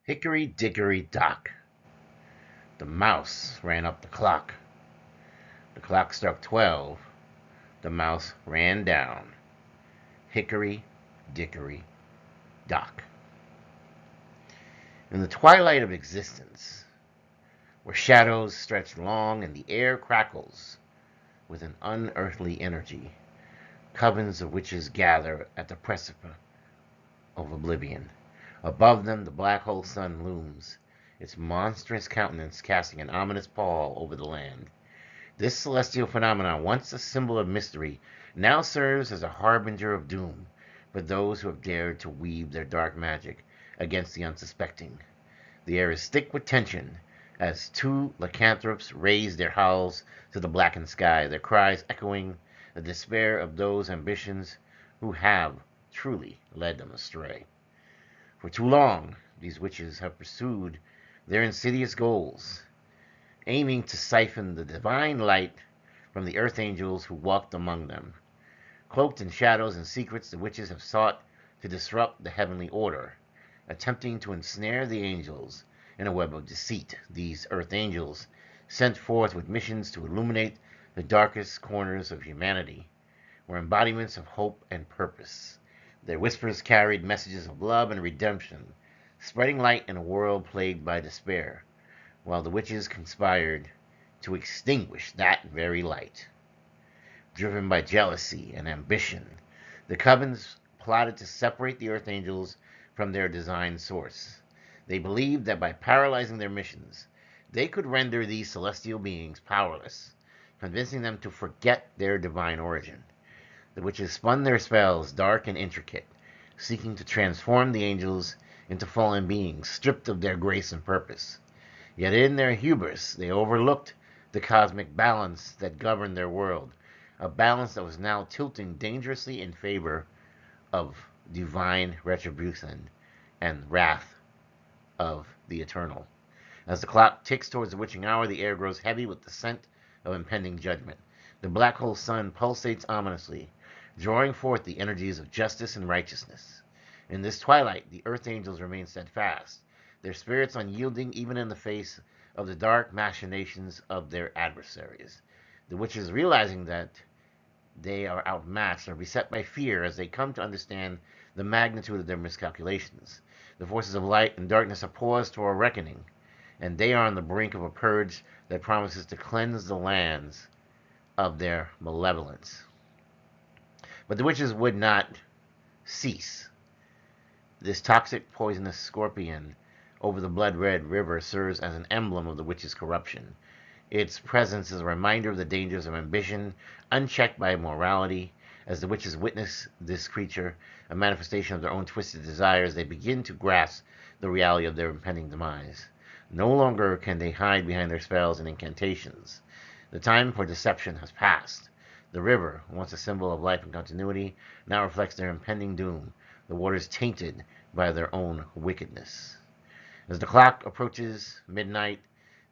Hickory dickory dock. The mouse ran up the clock. The clock struck 12. The mouse ran down. Hickory dickory dock. In the twilight of existence, where shadows stretch long and the air crackles with an unearthly energy, covens of witches gather at the precipice of oblivion. Above them, the black hole sun looms, its monstrous countenance casting an ominous pall over the land. This celestial phenomenon, once a symbol of mystery, now serves as a harbinger of doom for those who have dared to weave their dark magic against the unsuspecting. The air is thick with tension as two lycanthropes raise their howls to the blackened sky, their cries echoing the despair of those ambitions who have truly led them astray. For too long, these witches have pursued their insidious goals, aiming to siphon the divine light from the earth angels who walked among them. Cloaked in shadows and secrets, the witches have sought to disrupt the heavenly order, attempting to ensnare the angels in a web of deceit. These earth angels, sent forth with missions to illuminate the darkest corners of humanity, were embodiments of hope and purpose. Their whispers carried messages of love and redemption, spreading light in a world plagued by despair, while the witches conspired to extinguish that very light. Driven by jealousy and ambition, the covens plotted to separate the earth angels from their design source. They believed that by paralyzing their missions, they could render these celestial beings powerless, convincing them to forget their divine origin. The witches spun their spells, dark and intricate, seeking to transform the angels into fallen beings, stripped of their grace and purpose. Yet in their hubris, they overlooked the cosmic balance that governed their world, a balance that was now tilting dangerously in favor of divine retribution and wrath of the eternal. As the clock ticks towards the witching hour, the air grows heavy with the scent of impending judgment. The black hole sun pulsates ominously, drawing forth the energies of justice and righteousness. In this twilight, the earth angels remain steadfast, their spirits unyielding even in the face of the dark machinations of their adversaries. The witches, realizing that they are outmatched, are beset by fear as they come to understand the magnitude of their miscalculations. The forces of light and darkness are poised for a reckoning, and they are on the brink of a purge that promises to cleanse the lands of their malevolence. But the witches would not cease. This toxic, poisonous scorpion over the blood-red river serves as an emblem of the witches' corruption. Its presence is a reminder of the dangers of ambition, unchecked by morality. As the witches witness this creature, a manifestation of their own twisted desires, they begin to grasp the reality of their impending demise. No longer can they hide behind their spells and incantations. The time for deception has passed. The river, once a symbol of life and continuity, now reflects their impending doom, the waters tainted by their own wickedness. As the clock approaches midnight,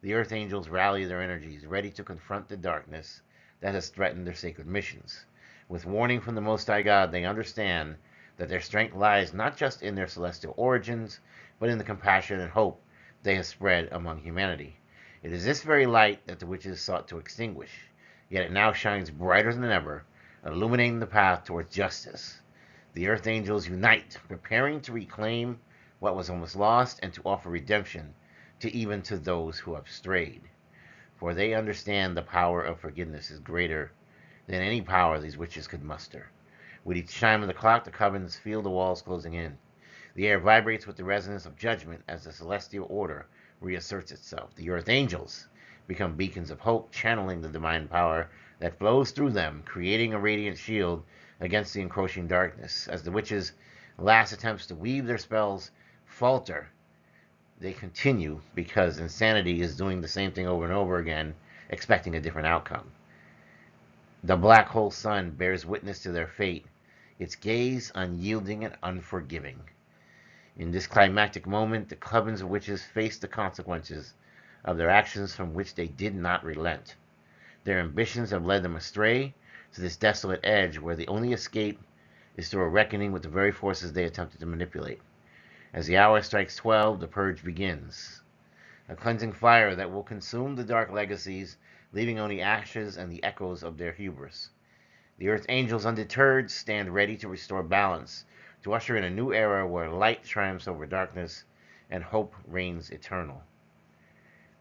the earth angels rally their energies, ready to confront the darkness that has threatened their sacred missions. With warning from the Most High God, they understand that their strength lies not just in their celestial origins, but in the compassion and hope they have spread among humanity. It is this very light that the witches sought to extinguish, yet it now shines brighter than ever, illuminating the path towards justice. The earth angels unite, preparing to reclaim what was almost lost and to offer redemption to those who have strayed. For they understand the power of forgiveness is greater than any power these witches could muster. With each chime of the clock, the covens feel the walls closing in. The air vibrates with the resonance of judgment as the celestial order reasserts itself. The earth angels become beacons of hope, channeling the divine power that flows through them, creating a radiant shield against the encroaching darkness. As the witches' last attempts to weave their spells falter, they continue because insanity is doing the same thing over and over again, expecting a different outcome. The black hole sun bears witness to their fate, its gaze unyielding and unforgiving. In this climactic moment, the covens of witches face the consequences of their actions from which they did not relent. Their ambitions have led them astray to this desolate edge where the only escape is through a reckoning with the very forces they attempted to manipulate. As the hour strikes 12, the purge begins. A cleansing fire that will consume the dark legacies, leaving only ashes and the echoes of their hubris. The Earth Angels, undeterred, stand ready to restore balance, to usher in a new era where light triumphs over darkness and hope reigns eternal.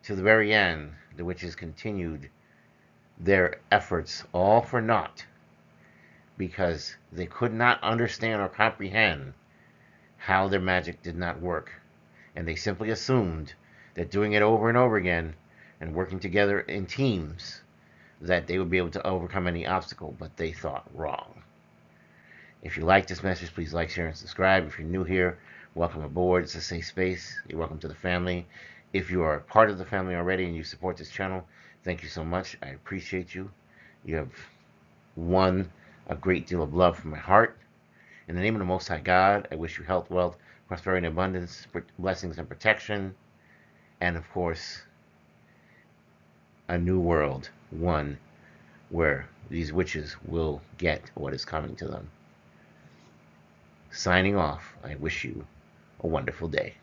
To the very end, the witches continued their efforts, all for naught, because they could not understand or comprehend how their magic did not work, and they simply assumed that doing it over and over again and working together in teams, that they would be able to overcome any obstacle, but they thought wrong. If you like this message, please like, share, and subscribe. If you're new here, welcome aboard. It's a safe space. You're welcome to the family. If you are part of the family already and you support this channel, thank you so much. I appreciate you. You have won a great deal of love from my heart. In the name of the Most High God, I wish you health, wealth, prosperity, and abundance, blessings and protection, and of course, a new world, one where these witches will get what is coming to them. Signing off, I wish you a wonderful day.